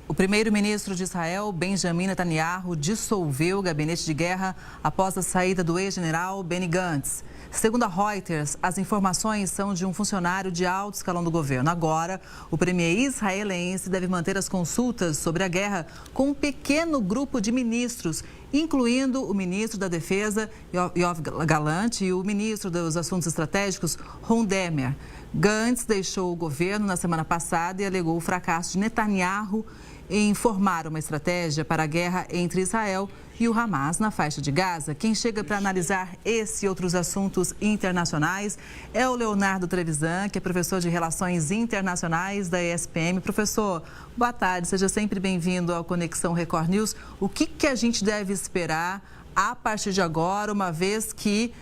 O primeiro-ministro de Israel, Benjamin Netanyahu, dissolveu o gabinete de guerra após a saída do ex-general Benny Gantz. Segundo a Reuters, as informações são de um funcionário de alto escalão do governo. Agora, o premier israelense deve manter as consultas sobre a guerra com um pequeno grupo de ministros, incluindo o ministro da Defesa, Yoav Gallant, e o ministro dos Assuntos Estratégicos, Ron Dermer. Gantz deixou o governo na semana passada e alegou o fracasso de Netanyahu em formar uma estratégia para a guerra entre Israel e o Hamas na faixa de Gaza. Quem chega para analisar esse e outros assuntos internacionais é o Leonardo Trevisan, que é professor de Relações Internacionais da ESPM. Professor, boa tarde, seja sempre bem-vindo ao Conexão Record News. O que a gente deve esperar a partir de agora, uma vez que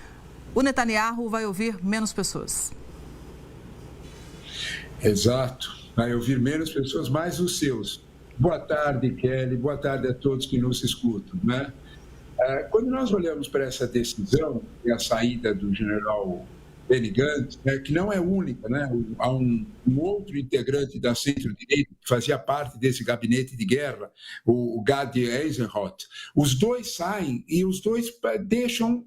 o Netanyahu vai ouvir menos pessoas? Exato, vai ouvir menos pessoas, mais os seus. Boa tarde, Kelly, boa tarde a todos que nos escutam, né? Quando nós olhamos para essa decisão e a saída do general Benny Gantz, né, que não é única, né? Há um outro integrante da centro-direita que fazia parte desse gabinete de guerra, o Gadi Eisenhower. Os dois saem e os dois deixam,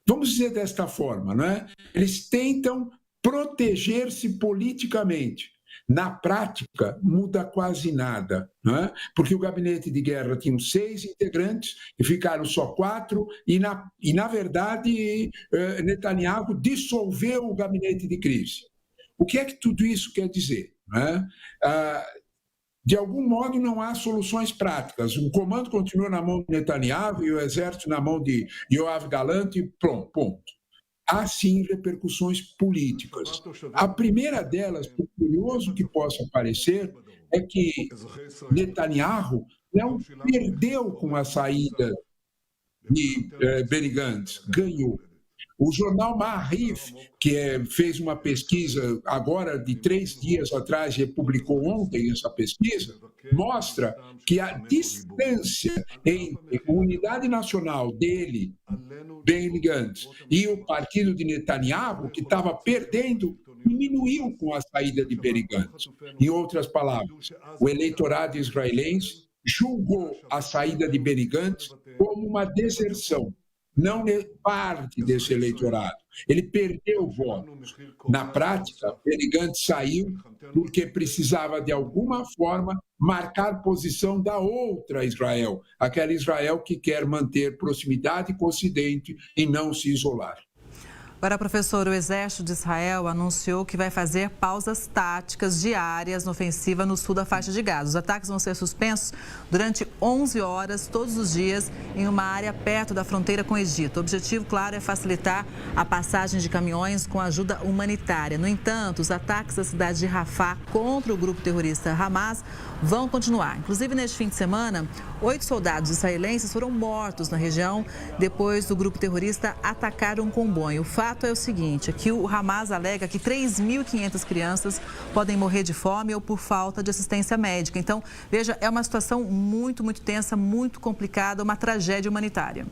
vamos dizer desta forma, né? Eles tentam proteger-se politicamente. Na prática, muda quase nada, não é? Porque o gabinete de guerra tinha 6 integrantes e ficaram só 4, e na verdade, Netanyahu dissolveu o gabinete de crise. O que é que tudo isso quer dizer? Não é? De algum modo, não há soluções práticas. O comando continua na mão de Netanyahu e o exército na mão de Yoav Gallant e pronto, ponto. Há, sim, repercussões políticas. A primeira delas, por curioso que possa parecer, é que Netanyahu não perdeu com a saída de Benny Gantz, ganhou. O jornal Maariv, que fez uma pesquisa agora de 3 dias atrás, republicou ontem essa pesquisa, mostra que a distância entre a unidade nacional dele, Benny Gantz, e o partido de Netanyahu, que estava perdendo, diminuiu com a saída de Benny Gantz. Em outras palavras, o eleitorado israelense julgou a saída de Benny Gantz como uma deserção. Não parte desse eleitorado. Ele perdeu votos. Na prática, Benny Gantz saiu porque precisava, de alguma forma, marcar posição da outra Israel, aquela Israel que quer manter proximidade com o Ocidente e não se isolar. Agora, professor, o Exército de Israel anunciou que vai fazer pausas táticas diárias na ofensiva no sul da faixa de Gaza. Os ataques vão ser suspensos durante 11 horas, todos os dias, em uma área perto da fronteira com o Egito. O objetivo, claro, é facilitar a passagem de caminhões com ajuda humanitária. No entanto, os ataques da cidade de Rafah contra o grupo terrorista Hamas vão continuar. Inclusive, neste fim de semana, 8 soldados israelenses foram mortos na região depois do grupo terrorista atacar um comboio. O fato é o seguinte, que o Hamas alega que 3.500 crianças podem morrer de fome ou por falta de assistência médica. Então, veja, é uma situação muito, muito tensa, muito complicada, uma tragédia humanitária.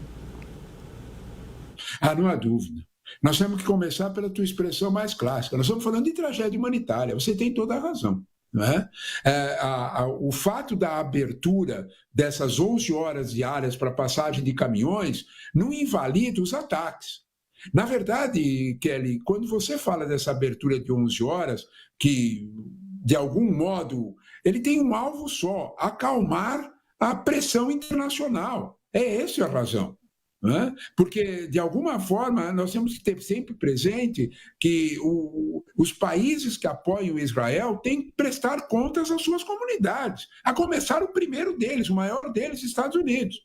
Não há dúvida. Nós temos que começar pela tua expressão mais clássica. Nós estamos falando de tragédia humanitária. Você tem toda a razão. Não é? O fato da abertura dessas 11 horas diárias para passagem de caminhões não invalida os ataques. Na verdade, Kelly, quando você fala dessa abertura de 11 horas, que, de algum modo, ele tem um alvo só, acalmar a pressão internacional. É essa a razão. Porque, de alguma forma, nós temos que ter sempre presente que os países que apoiam Israel têm que prestar contas às suas comunidades, a começar o primeiro deles, o maior deles, Estados Unidos.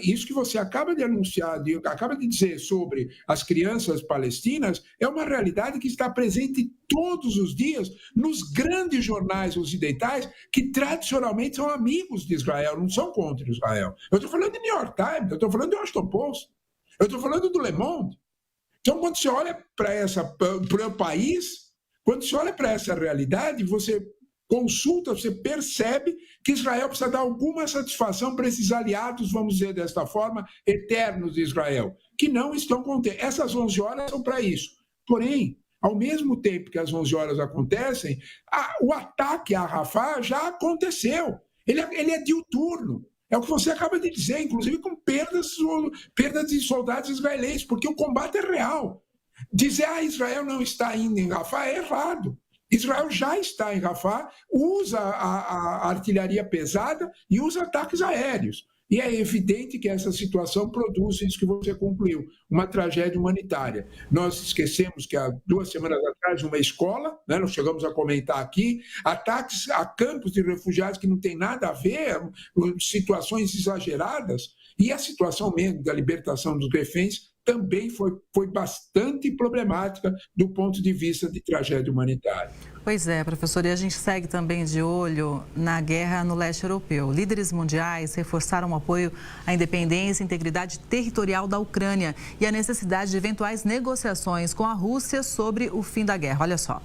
Isso que você acaba de anunciar, acaba de dizer sobre as crianças palestinas, é uma realidade que está presente todos os dias nos grandes jornais ocidentais que tradicionalmente são amigos de Israel, não são contra Israel. Eu estou falando do New York Times, eu estou falando do Washington Post, eu estou falando do Le Monde. Então, quando você olha para o país, quando você olha para essa realidade, você consulta, você percebe que Israel precisa dar alguma satisfação para esses aliados, vamos dizer desta forma, eternos de Israel, que não estão contentes. Essas 11 horas são para isso. Porém, ao mesmo tempo que às 11 horas acontecem, o ataque a Rafah já aconteceu. Ele é diuturno. É o que você acaba de dizer, inclusive com perdas de soldados israelenses, porque o combate é real. Dizer que Israel não está indo em Rafah é errado. Israel já está em Rafah, usa a artilharia pesada e usa ataques aéreos. E é evidente que essa situação produz isso que você concluiu, uma tragédia humanitária. Nós esquecemos que há 2 semanas atrás, uma escola, né, nós chegamos a comentar aqui, ataques a campos de refugiados que não tem nada a ver, situações exageradas, e a situação mesmo da libertação dos reféns também foi bastante problemática do ponto de vista de tragédia humanitária. Pois é, professor, e a gente segue também de olho na guerra no leste europeu. Líderes mundiais reforçaram o apoio à independência e integridade territorial da Ucrânia e a necessidade de eventuais negociações com a Rússia sobre o fim da guerra. Olha só.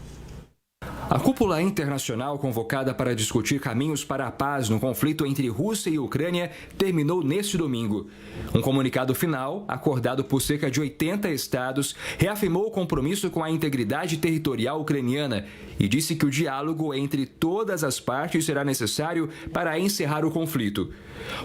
A cúpula internacional convocada para discutir caminhos para a paz no conflito entre Rússia e Ucrânia terminou neste domingo. Um comunicado final, acordado por cerca de 80 estados, reafirmou o compromisso com a integridade territorial ucraniana e disse que o diálogo entre todas as partes será necessário para encerrar o conflito.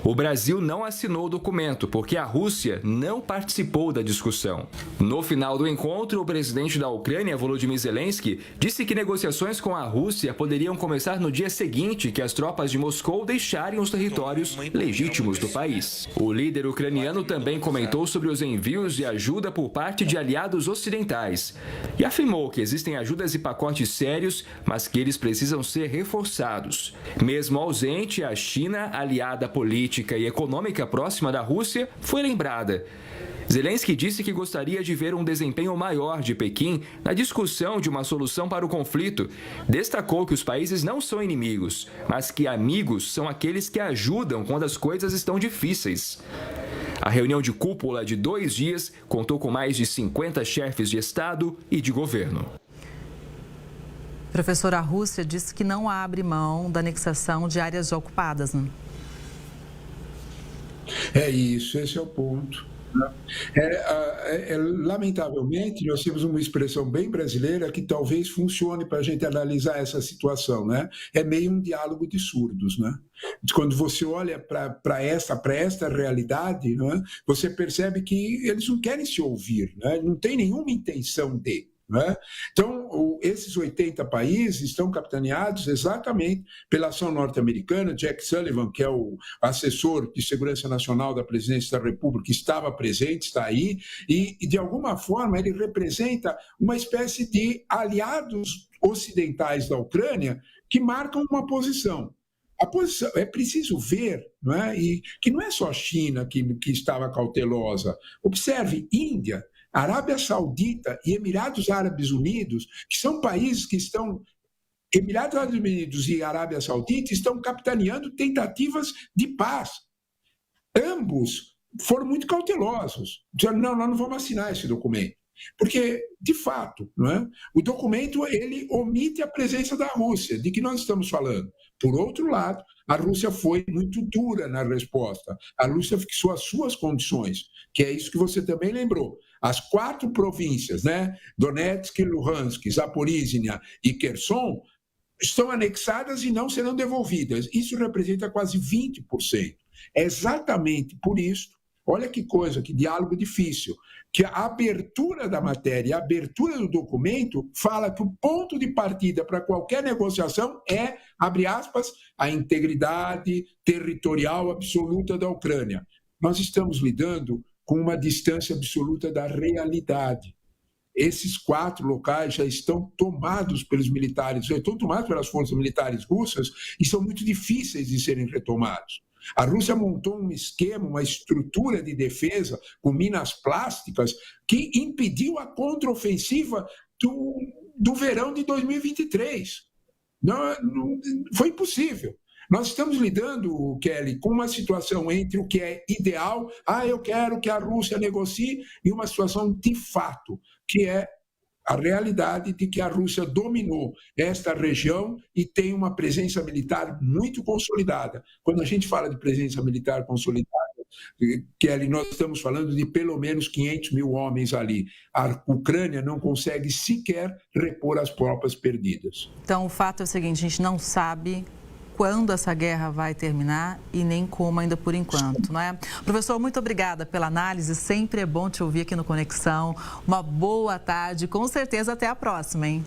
O Brasil não assinou o documento porque a Rússia não participou da discussão. No final do encontro, o presidente da Ucrânia, Volodymyr Zelensky, disse que negociações com a Rússia poderiam começar no dia seguinte que as tropas de Moscou deixarem os territórios legítimos do país. O líder ucraniano também comentou sobre os envios de ajuda por parte de aliados ocidentais e afirmou que existem ajudas e pacotes sérios, mas que eles precisam ser reforçados. Mesmo ausente, a China, aliada política e econômica próxima da Rússia, foi lembrada. Zelensky disse que gostaria de ver um desempenho maior de Pequim na discussão de uma solução para o conflito. Destacou que os países não são inimigos, mas que amigos são aqueles que ajudam quando as coisas estão difíceis. A reunião de cúpula de 2 dias contou com mais de 50 chefes de Estado e de governo. Professor, a Rússia disse que não abre mão da anexação de áreas ocupadas, né? É isso, esse é o ponto. Lamentavelmente, nós temos uma expressão bem brasileira que talvez funcione para a gente analisar essa situação, né? É meio um diálogo de surdos, né? Quando você olha para esta realidade, né, você percebe que eles não querem se ouvir, né? Não tem nenhuma intenção de. Né? Então, esses 80 países estão capitaneados exatamente pela ação norte-americana. Jack Sullivan, que é o assessor de segurança nacional da presidência da República, estava presente, está aí, e de alguma forma ele representa uma espécie de aliados ocidentais da Ucrânia que marcam uma posição. A posição é preciso ver, não é? E que não é só a China que estava cautelosa. Observe, Índia, Arábia Saudita e Emirados Árabes Unidos, que são países que estão... Emirados Árabes Unidos e Arábia Saudita estão capitaneando tentativas de paz. Ambos foram muito cautelosos. Disseram, não, nós não vamos assinar esse documento. Porque, de fato, não é? O documento ele omite a presença da Rússia. De que nós estamos falando? Por outro lado, a Rússia foi muito dura na resposta. A Rússia fixou as suas condições, que é isso que você também lembrou. As 4 províncias, né, Donetsk, Luhansk, Zaporizhia e Kherson, estão anexadas e não serão devolvidas. Isso representa quase 20%. É exatamente por isso, olha que coisa, que diálogo difícil, que a abertura da matéria, a abertura do documento, fala que o ponto de partida para qualquer negociação é, abre aspas, a integridade territorial absoluta da Ucrânia. Nós estamos lidando com uma distância absoluta da realidade. Esses 4 locais já estão tomados pelos militares, já estão tomados pelas forças militares russas e são muito difíceis de serem retomados. A Rússia montou um esquema, uma estrutura de defesa com minas plásticas que impediu a contraofensiva do verão de 2023. Não, foi impossível. Nós estamos lidando, Kelly, com uma situação entre o que é ideal, eu quero que a Rússia negocie, e uma situação de fato, que é a realidade de que a Rússia dominou esta região e tem uma presença militar muito consolidada. Quando a gente fala de presença militar consolidada, Kelly, nós estamos falando de pelo menos 500 mil homens ali. A Ucrânia não consegue sequer repor as tropas perdidas. Então, o fato é o seguinte, a gente não sabe quando essa guerra vai terminar e nem como ainda por enquanto, não é? Professor, muito obrigada pela análise, sempre é bom te ouvir aqui no Conexão. Uma boa tarde, com certeza até a próxima, hein?